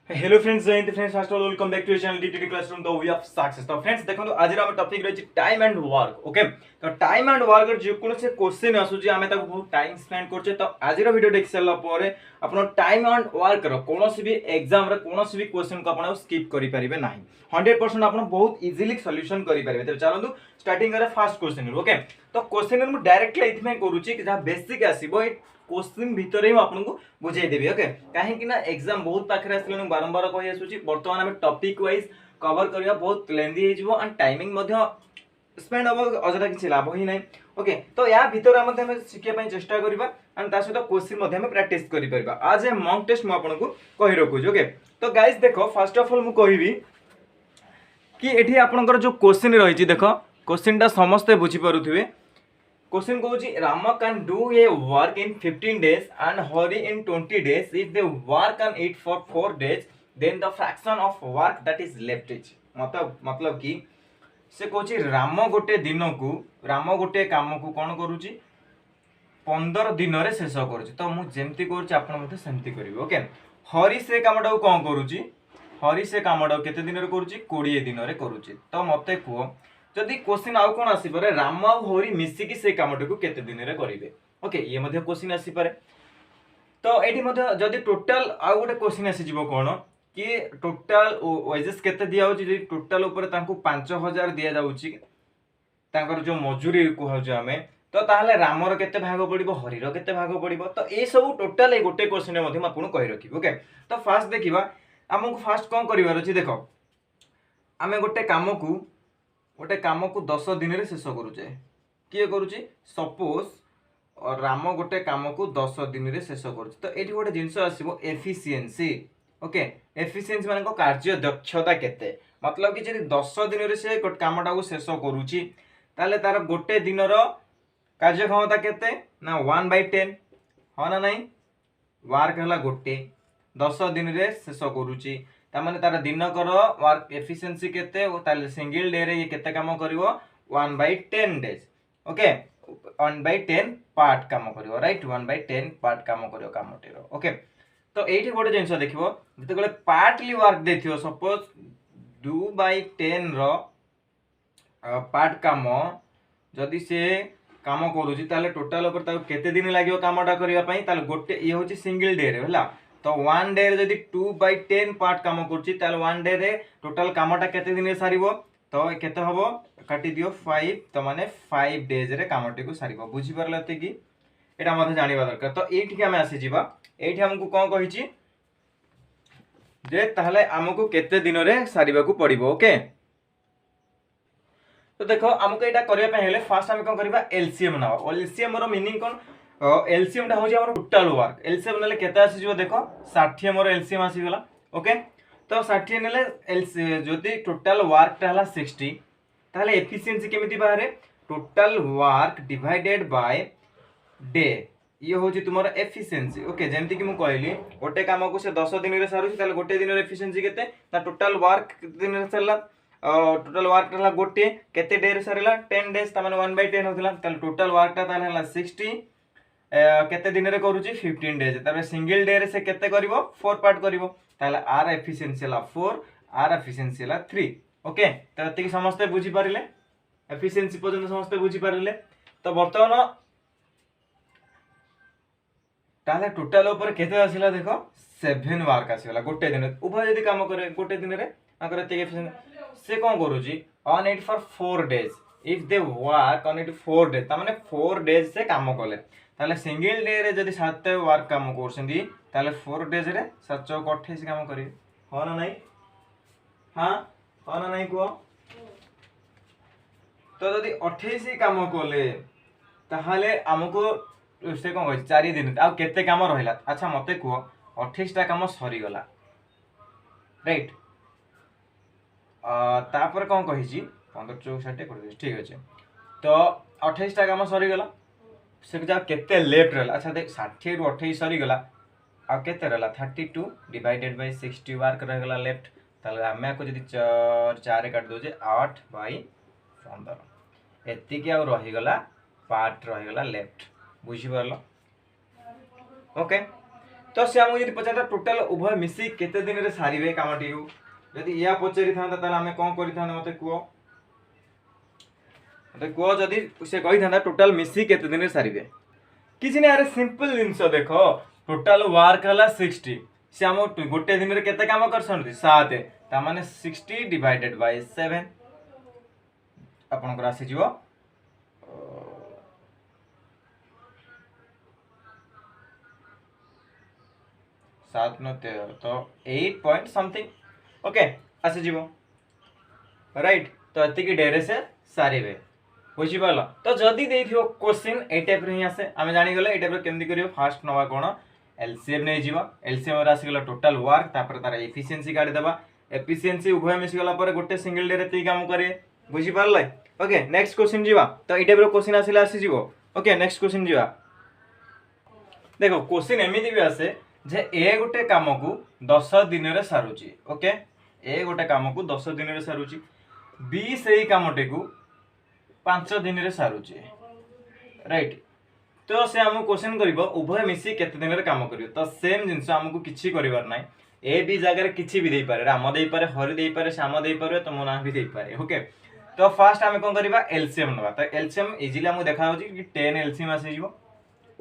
Hello friends, जय हिंद friends. First of all welcome back to channel DTD classroom the way of success. तो friends देखो आज हम टॉपिक रही टाइम एंड वर्क। ओके, तो टाइम एंड वर्क जो कौन से क्वेश्चन आसुची आमे ताको बहुत टाइम स्पेंड करछे। तो आज वीडियो देख सारा पर अपन टाइम एंड वर्क रो कौन भी एग्जाम रे कौन भी क्वेश्चन को अपन स्किप करि परिबे नाही। 100% अपन बहुत इजीली सॉल्यूशन करि परिबे। तो चलंतु स्टार्टिंग करे फर्स्ट क्वेश्चन। ओके, तो क्वेश्चन मु डायरेक्टली इथमे करूची कि जहा बेसिक आसीबो क्वेश्चन भितर ही आपको बुझे देवी। ओके, कहीं ना एग्जाम बहुत पाखे आसने बारंबार कही आसूची बर्तमान आम टॉपिक वाइज कवर करवा बहुत लेंदी हो एंड टाइमिंग स्पेंड हम अजथा किसी लाभ ही ना। ओके, तो या भितर आम शिखापी चेष्टा करवा एंड ता सहित क्वेश्चन प्रैक्टिस कर आज ए मॉक टेस्ट मुझे कही रखुची। ओके, तो गाइज देख फर्स्ट ऑफ ऑल मुझे कि एठी आपनकर जो क्वेश्चन रही देख क्वेश्चन टा समस्ते बुझी पारुथिबे। क्वेश्चन कहूँ Ram can do a work in 15 days and Hari in 20 days if they work on it for 4 days then the fraction of work that is left is मतलब कि से कहूँ राम गोटे दिन को राम गोटे काम को कौन करुच्ची 15 दिन रे शेष करुच्ची। तो मुझे करमती करेंगे। ओके, हरी से कामटा को कौन करुच्ची हरी से कामटा केते दिन रे करुच्ची 20 दिन रे करुच्ची। तो मते कह जदि क्वेश्चन आउ कौन आसपे राम आ हरी मिसिकी से कामटी को केते दिन रे करिवे। ओके, ये मध्य क्वेश्चन आसपे। तो एठी मध्य जदि टोटल आउ गोटे क्वेश्चन आसीजिवो कोन कि टोटल वेजेस केते दिया होची जदि टोटल ऊपर तांको 5000 दिया जाउची तांकर जो मजूरी कहउछु हमें तो ताहले रामर केते भाग पड़िबो हरिर केते भाग पड़िबो। तो ए सब टोटल ए गोटे क्वेश्चन मध्ये म आपन कहि रखिबो। ओके, तो फास्ट देखिबा हमकु फास्ट कोन करिवार अछि। देखो आमे गोटे काम को 10 दिन रे शेष करूचे किए करूची सपोज और राम गोटे काम को 10 दिन रे शेष करूचे। तो एठी गोटे जिंस आसीबो एफिशिएंसी। ओके, एफिशिएंसी माने को कार्य दक्षता केते मतलब कि जदि 10 दिन रे से कामटा को शेष करूची ताले तार गोटे दिन रो कार्य क्षमता केते ना 1/10 हो ना नहीं। वर्क हला गोटे 10 दिन रे शेष करूची तामाने तार दिनकर वर्क एफिशिएंसी केते ताले सिंगल डे रे ये केते काम करिवो 1/10 डेज। ओके, 1/10 पार्ट काम करिवो राइट 1/10 पार्ट काम करिवो कामटेरो। ओके, तो एठी गोटे जिंस देखिवो जते गले पार्टली वर्क देथियो सपोज 2/10 रो पार्ट काम जदि से काम करूची ताले टोटल ऊपर ताको केते दिन लागिवो कामटा करिवा पई ताले गोटे ये होची सिंगल डे रे होला। तो 1 डे रे जदि 2/10 पार्ट काम करूची ताले 1 डे रे टोटल कामटा केते दिन रे सारिबो तो केते हबो काटी दियो 5 तो माने 5 डेज रे कामटी को सारिबो। बुझी परलते कि एटा मते जानिबा दरकार। तो एठी के हम आसी जिबा एठी हमकु कोन कहिची जे ताहले हमकु केते दिन रे सारिबा को पड़िबो। ओके, तो देखो हमको एटा करिया पे हेले फास्ट हम कोन करबा एलसीएम ना। एलसीएम रो मीनिंग कोन एलसीएम टा हो जे हमर टोटल वर्क एलसीएम नेले केते आसी जो देखो 60 मोर एलसीएम आसी गेला। ओके, तो 60 नेले जदि टोटल वर्क टा हला 60 ताले एफिशिएंसी केमिति बाहरे total work divided by day ये होची तुमर एफिशिएंसी। ओके, जेमति कि मु कहली गोटे काम को से 10 दिन रे सारुची ताले गोटे दिन रे एफिशिएंसी केते ता टोटल वर्क दिन रे सरला टोटल वर्क हला गोटे केते डे रे सरला 10 डेज ता माने 1/10 होतला ताले टोटल वर्क ता ताले हला 60 केते दिन रे करूची 15 डेज तारे सिंगल डे रे से केते करिवो 4 पार्ट करिवो ताले आर एफिशिएंसी हला 4 आर एफिशिएंसी हला 3। ओके, तो एति समस्त बुझी पारिले एफिशिएंसी पर्यंत समस्त बुझी पारिले। तो वर्तमान ताले टोटल ऊपर केते आसिला देखो 7 वर्क आसीला गोटे दिन उभय यदि काम करे गोटे दिन रे आकर एति एफिशिएंसी से कोन करूची on it for 4 days if they work on it 4 days ता माने 4 डेज से काम कले ताले सिंगल डे रे जदि 7 वर्क काम करछंदी ताले 4 डेज रे 7 चौक 28 काम करिवे हो ना नहीं। हां हो ना नहीं को तो जदि 28 काम कले ताहाले हमको से कोन कहै 4 दिन आ केते काम रहिला। अच्छा मते को 28 टा काम सरी गला राइट तापर कौन कही 15 64 कर दे ठीक अच्छे। तो 28 टा काम सरी गला से जा केते लेफ्ट रहला। अच्छा देख 60 रु 28 सरी गला आ केते रहला 32 डिवाइडेड बाय 60 वर्क रह गला लेफ्ट ताले हमें को जदी 4 काट दो जे 8/15 एति के आ रही गला पार्ट रही गला लेफ्ट। बुझी परलो। ओके, तो से आमको यदि पचारता टोटाल उभय मिसी केते दिन रे सारिबे कामटी यदि या पचारि थांता ताले आमे कोन करि थांते मते कुओ जदि से कहि थांता टोटाल मिसी केते दिन रे सारिबे किछि नै अरे सिंपल जिंस देखो टोटाल वर्क हला 60 से आम गोटे दिन रे केते काम करछन 7 ता माने 60 डिवाइडेड बाय 7 आपनकर आसी जीवो 7 न 13 तो 8 पॉइंट समथिंग ओके आसी जीवो राइट तो एति की डेरे से सारिबे बुझी पालो तो जदी देथियो क्वेश्चन ए टाइप रे ही आसे आमे जानि गले ए टाइप रे केमदी करियो फास्ट नवा कोन एलसीएम नै जीवा एलसीएम रे आसी गला टोटल वर्क तापर तार एफिशिएंसी काढी देबा एफिशिएंसी उभय मिस गला पर गोटे सिंगल डे रे ती काम करे बुझी पारले ओके नेक्स्ट क्वेश्चन जीवा तो ए टाइप रो क्वेश्चन आसीला आसी जीवो ओके नेक्स्ट क्वेश्चन जीवा देखो क्वेश्चन एमिति भी आसे जे ए गोटे काम को 10 दिन रे सारुची ओके ए गोटे काम को 10 दिन रे सारुची बी सेही कामटे को 5 दिन रे सारुची राइट तो से हमको क्वेश्चन करिवो उभय मिसी केते दिन रे काम करियो तो सेम जिंस हमको किछि करिवार नै ए बी जगह रे किछि भी देई पारे राम देई पारे हरि देई पारे श्याम देई पारे तो मोना भी देई पारे ओके तो फर्स्ट हमें कोन करिवा एलसीएम नवा तो एलसीएम इजीली हमको देखा होची कि 10 एलसीएम आसी जीवो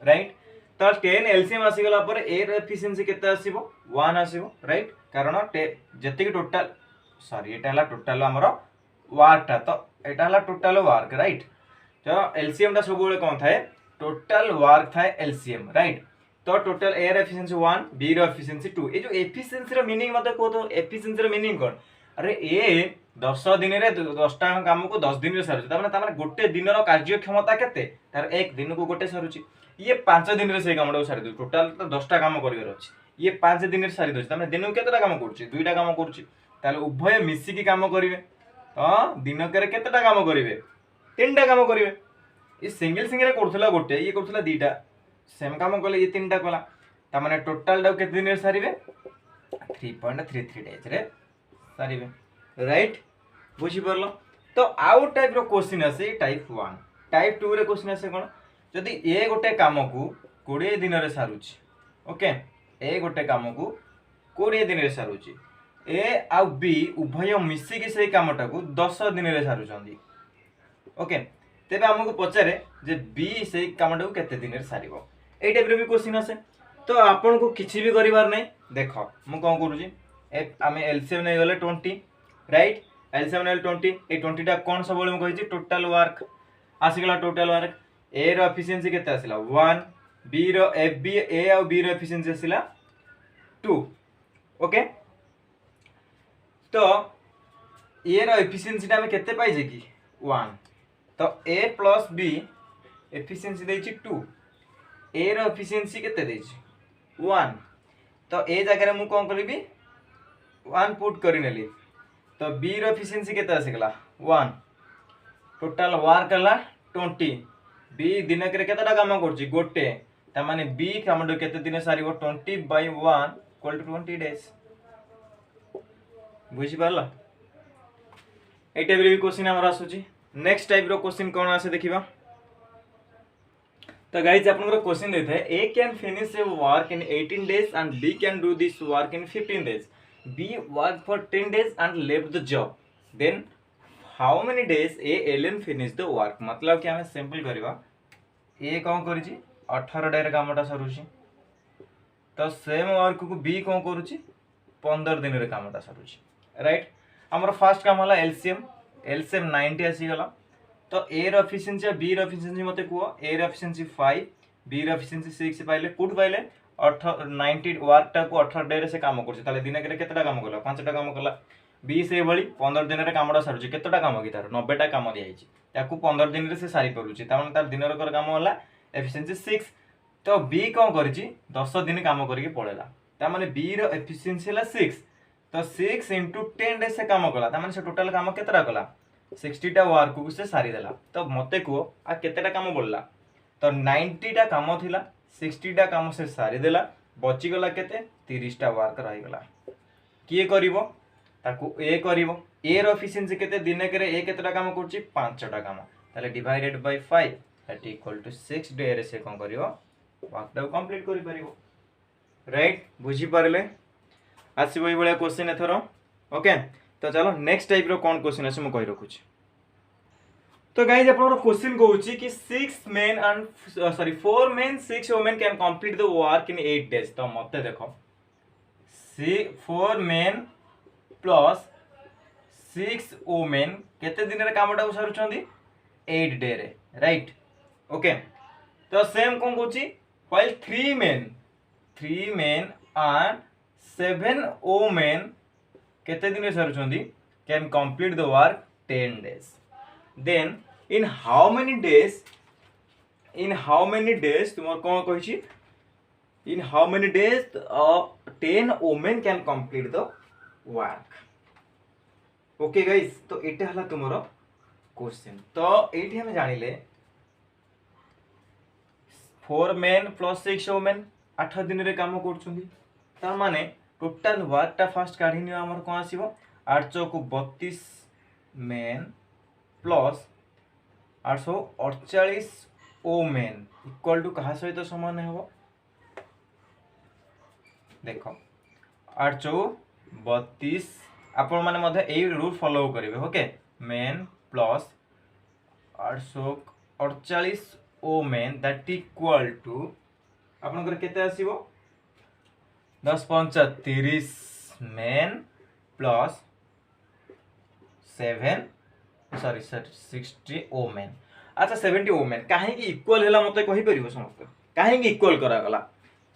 राइट तो 10 एलसीएम आसी गला पर ए रे एफिशिएंसी केते आसीबो 1 आसीबो राइट कारण जति टोटल सॉरी एटा हला टोटल हमरो वर्क ता तो एटा हला टोटल वर्क राइट तो एलसीएम ता सब बेले कोन थाए टोटल वर्क थाए एलसीएम राइट तो टोटल ए रे एफिशिएंसी 1 बी रे एफिशिएंसी 2 ए जो एफिशिएंसी रो मीनिंग मते को तो एफिशिएंसी रो मीनिंग कोन अरे ए 10 दिन रे 10 टा काम को 10 दिन रे सारुची ता माने गोटे दिन रो कार्य क्षमता केते तार एक दिन को गोटे सारुची ये 5 दिन रे से कामडा सारि दो टोटल तो 10 टा काम करिवर अछि ये 5 दिन रे सारि दो तमे दिन को केतेटा काम करछि दुईटा काम करछि ताले उभय मिसी की काम करिवे तो दिन करे केतेटा काम करिवे तीनटा काम करिवे ये सिंगल सिंगल करथला गोटे ये करथला दीटा सेम काम कले ये तीनटा कला ता माने टोटल डा केते दिन रे सारिवे 3.33 डेज रे सारिवे राइट बुझी परलो तो आउट टाइप रो क्वेश्चन आसे टाइप 1 टाइप 2 रे क्वेश्चन आसे कोन जदि ए गोटे काम को 20 दिन रे सारुची ओके ए गोटे काम को 20 दिन रे सारुची ए आ बी उभय मिसी के से कामटा को 10 दिन रे सारुचंदी ओके तेबे हमको पचारे जे बी से कामटा को केते दिन रे सारिबो ए टाइप रे भी क्वेश्चन आसे तो आपन को किछि भी करिवार नै देखो मु कोन करूची आमे एलसीएम नै गले 20 राइट एलसीएम नै 20 ए 20 टा कोन सब मु कहिची टोटल वर्क आसी गला टोटल वर्क ए रो एफिशिएंसी केते आसिला 1 बी रो एफ बी ए आ बी रो एफिशिएंसी आसिला 2 ओके तो ए रो एफिशिएंसी टा में केते पाइजे कि 1 तो ए प्लस बी एफिशिएंसी देछि 2 ए रो एफिशिएंसी केते देछि 1 तो ए जगह रे मु कोन करबी 1 पुट करि नेली तो बी रो एफिशिएंसी केते आसिगला 1 टोटल वर्क हला 20 बी दिन के केतेटा काम करछि गोटे ता माने बी काम केते दिन सारिबो 20 बाय 1 इक्वल टू 20 डेज बुझी पारला ए टाइप रे क्वेश्चन हमरा आसुची नेक्स्ट टाइप रो क्वेश्चन कोन आसे देखिबा तो गाइस आपन को क्वेश्चन देते हैं A can finish a work in 18 days and B can do this work in 15 days B work for 10 days and left the job then how many days A alone finish the work मतलब कि हमें simple करबा ए कोन करिछि 18 day रे कामटा सरुछि तो same work को B कोन करूछि 15 दिन रे कामटा सरुछि right हमर फर्स्ट काम हला एलसीएम 90 आसी गला तो ए रो एफिशिएंसी बी रो एफिशिएंसी मते को ए रो एफिशिएंसी 5 बी रो एफिशिएंसी 6 पाइले पुट पाइले 90 वर्क टा को 18 डे रे से काम करछि ताले दिन के केतेटा काम करला 5टा काम करला बी से भली 15 दिन रे कामडा सरुछि केतेटा काम कि तार 90 टा काम दिया आइछि ताकू 15 दिन रे से सारी करूछि ता माने तार दिन रो काम होला एफिशिएंसी 6 तो बी कोन करिछि 10 दिन काम करके पळेला ता माने बी रो एफिशिएंसी हला 6 तो 6 * 10 डे से काम कला ता माने से टोटल काम केतेटा कला 60 टा वर्क को से सारी देला तो मते को आ केतेटा काम बोलला तो 90 टा काम थिला 60 टा काम से सारी देला बची गला केते 30 टा वर्क रहि गला किए करिवो ताकू ए करिवो ए रो एफिशिएंसी केते दिन करे ए केतेटा काम करछि 5 टा काम ताले divided by 5 that equal to 6 डे रे से कोन करिवो वर्क टा कंप्लीट करि परिवो राइट बुझी पारे आसो ये भाया क्वेश्चन एथर ओके। तो चलो नेक्स्ट टाइप रो कौन क्वेश्चन आसे कही रखुची। तो गाइज आप क्वेश्चन कहूँ कि 6 men and 4 men 6 women can complete the work in 8 days। तो मत देख 4 men प्लस 6 women केते दिन रे कामटा सारुछंदी 8 डे रे राइट ओके। तो सेम कौन कहूँ while 3 men and 7 women केते दिन रे सारुछंदी can complete the work 10 days। then in how many days तुम कौन कही in how many days 10 women can complete the work। Okay guys तो एटा हला तुमरो क्वेश्चन। तो एठी हम जानिले 4 men plus 6 women 8 दिन रे काम करछुंदी तार माने टोटल वर्क टा फास्ट काढी नियो हमर कोन आसीबो 8 चौक 32 men plus 848 women equal to कहा सहित समान हेबो देखो 8 चौक 32 आपण माने मध्ये ए रूल फॉलो करिवे okay men plus 848 women that equal to आपण कर केते आसीबो 10 5 30 मेन प्लस 60 women। अच्छा 70 women काहे की इक्वल हैला मते कहि परिबो समस्त काहे की इक्वल करा गला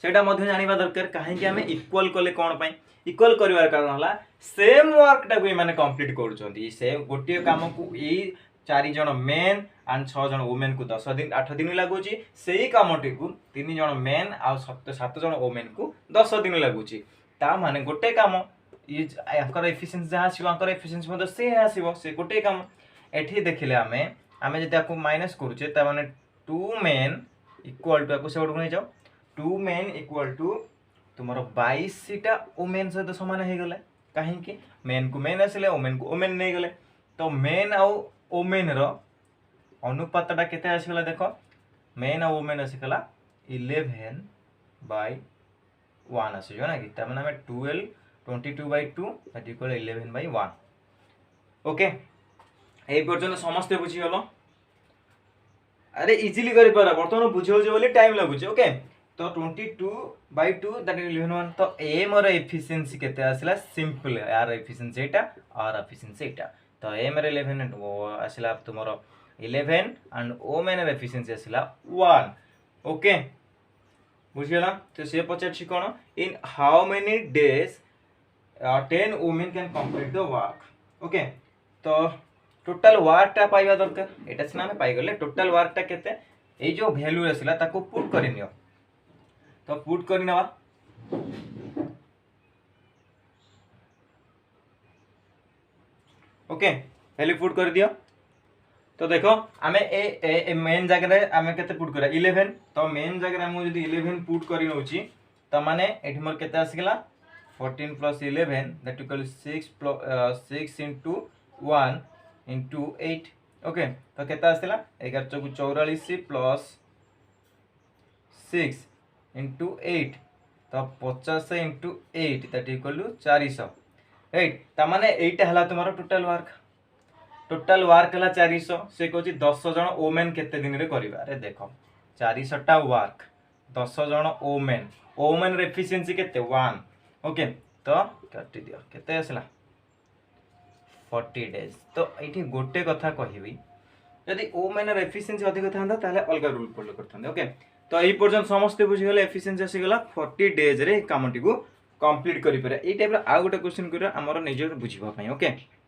सेटा मध्ये जानिबा दरकार काहे की हमें इक्वल कले कोन पई इक्वल करिवार कारण हला सेम वर्क टा को माने कंप्लीट करूचंती से गोटिए काम को ए 4 जण मेन एंड 6 जण वुमेन को 10 दिन 8 दिन लागुची सेही कामटी को 3 जण मेन आ 7 जण वुमेन को 10 दिन लागुची ता माने गोटे काम ये आकर एफिशिएंसी जहाँ आसीबो आकर एफिशिएंसी मध्ये से आसीबो से गोटे काम एठी देखिले आमे जति आको माइनस करूचे ता माने 2 मेन इक्वल टू आको सेड नै जाओ 2 मेन इक्वल टू तुमरो 22 टा वुमेन सहित समान हे गले काहे कि मेन को मेन आसिले वुमेन को वुमेन नै गले तो मेन आ वुमेन रो अनुपातटा केते आसीगला देखो मेन आ वुमेन आसीगला 11/1 आसी जो ना कि त माने हमें 12 22/2 दैट इक्वल 11/1 ओके। ए पर्यंत समस्त बुझी गलो अरे इजीली करि पारा बर्तमान बुझौ जे बोली टाइम लागुचे ओके। तो 22/2 दैट इज 11/1 तो ए मोर एफिशिएंसी केते आसिला सिंपल यार एफिशिएंसी एटा आर एफिशिएंसी एटा तो ए मेरे 11 आसिला तुमरो 11 एंड ओ मेन एफिशिएंसी आसिला 1 ओके बुझियला। तो से पचारछि कोन in how many days 10 women can complete the work okay. तो टोटल वर्क टा पाइबा दरकार एटा सिना हम पाइ गले टोटल वर्क टा केते ए जो वैल्यू आसिला ताको पुट करि नियो तो पुट करि नवा ओके वैल्यू पुट कर दियो। तो देखो आमे ए मेन जगह रे आमे केते पुट करा 11 तो मेन जगह रे हम जदी 11 पुट करि नउची त माने एठी मोर केते आसिगला 14 + 11 that equal 6 into 1 into 8 okay. तो केते आसिला 11 चौक 44 प्लस 6 into 8 तो 50 into 8 दैट इक्वल 400 राइट त माने एटा हला तुम्हारा टोटल वर्क हला 400 से कहूची 10 जण वुमेन केते दिन रे करबा रे देखो 400 टा वर्क 10 जण वुमेन रे एफिशिएंसी केते 1 ओके। तो काटी दियो केते आसला 40 डेज। तो एठी गोटे कथा कहिबी यदि वुमेन रे एफिशिएंसी अधिक थांदा ताले अलगा रूल फॉलो करथांदे ओके। तो एही पर्यंत समस्त बुझी गेले एफिशिएंसी आसी गेला 40 डेज रे कामटी को कंप्लीट करि पारे ए टाइप रे आ गोटे क्वेश्चन करिया हमर निजे बुझिबा पई ओके।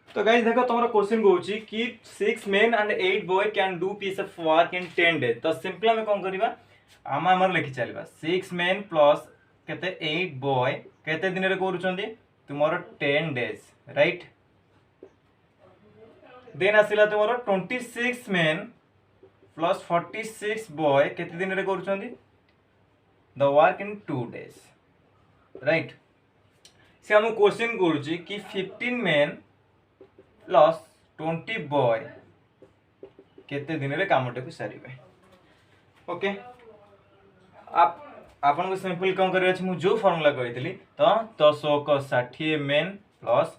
तो गाइस देखो तुम्हारा क्वेश्चन कहूची कि 6 men and 8 boy can do piece of work in 10 days। तो सिंपल हम कोन करबा आमा हमर लिखि चलबा 6 men प्लस केते 8 boy केते दिन रे करूचंदी तुमरो 10 days राइट। देन आसिला तुमरो 26 men प्लस 46 boy केते दिन रे करूचंदी the work in 2 days right. से हम क्वेश्चन करूची कि 15 men प्लस 20 बॉय केते दिन रे कामटे को सारिबे ओके। आप आपन को सिंपल कौन करे अछि मु जो फार्मूला कहितली तो 1060 मेन प्लस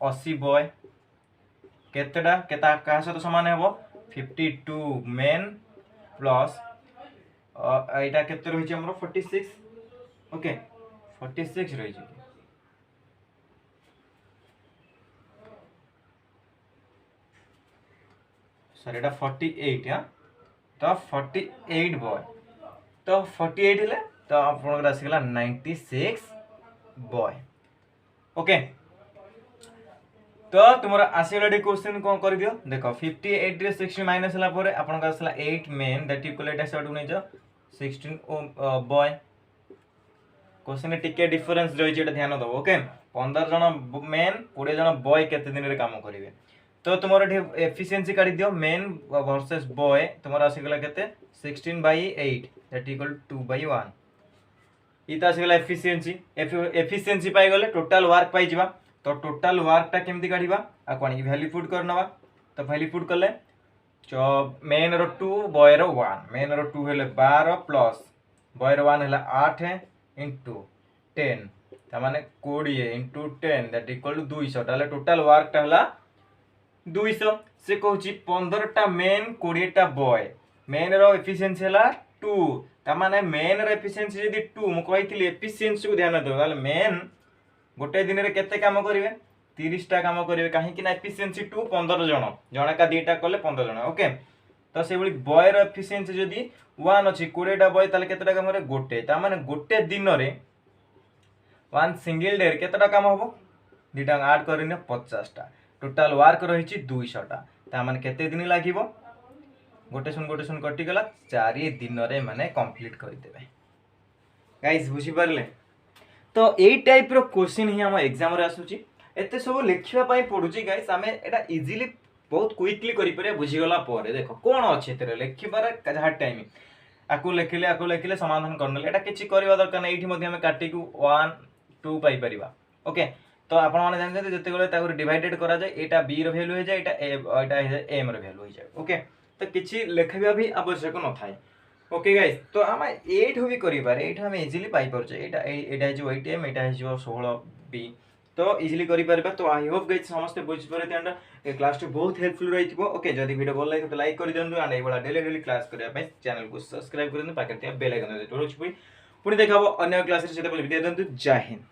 80 बॉय केतेडा केता का सहित समान हेबो 52 मेन प्लस एटा केते रहि छै हमरो 46 ओके 46 रहि छै सॉरी एटा 48 हां तो 48 बॉय तो 48 हेले तो आपन राशि गला 96 बॉय ओके तो तुमरा आसीगला क्वेश्चन कोन कर दियो देखो 58 रे 60 माइनस हला परे आपन का आसला 8 मेन दैट इक्वल एटा सट नै जो 16 बॉय क्वेश्चन में टिके डिफरेंस रही छै ध्यान दो ओके 15 जन मेन 20 जन बॉय केते दिन रे काम करिवे तो तुमरा एफिशिएंसी काढी दियो मेन वर्सेस बॉय तुमरा आसीगला केते 16/8 दैट इक्वल 2/1 इता आसीगला एफिशिएंसी पाई गले टोटल वर्क पाई जिबा तो टोटल वर्क टा केमती काढिबा आ कोन वैल्यू पुट करनवा तो वैल्यू पुट करले मेन रो 2 बॉय रो 1 मेन रो 2 हेले 12 प्लस बॉय रो 1 हेला 8 इनटू 10 त माने 20 इनटू 10 दैट इक्वल टू 200 ताले टोटल वर्क टा हला 200 से कहूची 15 टा मेन 20 टा बॉय मेन रो एफिशिएंसी हला 2 त माने मेन रो एफिशिएंसी यदि 2 मु कहितली एफिशिएंसी को ध्यान दो ताले मेन गोटे दिन रे केते काम करिवे 30 टा काम करिवे काहे कि ना एफिशिएंसी 2 15 जण जण का दीटा करले 15 जण ओके तो से बली बॉय रो एफिशिएंसी जदी 1 अछि 20 टा बॉय ताले केते टा काम रे गोटे ता माने गोटे दिन रे वन सिंगल डे केते टा काम होबो दीटा ऐड करिने 50 टा टोटल वर्क रही छि 200 टा ता माने केते दिन लागिवो गोटे सुन कटि गला 4 दिन रे माने कंप्लीट करि देबे गाइस बुझी परले तो एई टाइप रो क्वेश्चन ही हम एग्जाम रे आसुची एते सब लिखिबा पई पडुची गाइस हमें एटा इजीली बहुत क्विकली करि परिया बुझी गला परे देखो कोन अछि एते लिखिबार जहा टाइम आकु लेखिले समाधान करनले एटा किछि करबा दरकार नै एठी मध्ये हम काटी को 1 2 पाई परिबा ओके तो आपण माने जान जे जते गले ताको डिवाइडेड करा जाय एटा बी रो वैल्यू हो जाय एटा एम रो वैल्यू हो जाय ओके तो किछि लेखिबा भी आवश्यक न थाय ओके गाइस तो हम 8 भी करि पारे एटा हम इजीली पाई परछे एटा जो 8m एटा जो 16b तो इजीली करि परबा तो आई होप गाइस समस्त बुझि पारे तेंडा ए क्लास टू बहुत हेल्पफुल रहिथिबो ओके जदी वीडियो भल लागे तो लाइक करि देंदु एंड एबला डेली क्लास करिया पे चैनल को सब्सक्राइब करि देंदु पाके बेल आइकन दे टोरच पुनी देखाबो अन्य क्लास रे सेते विद्या देंदु जय हिंद।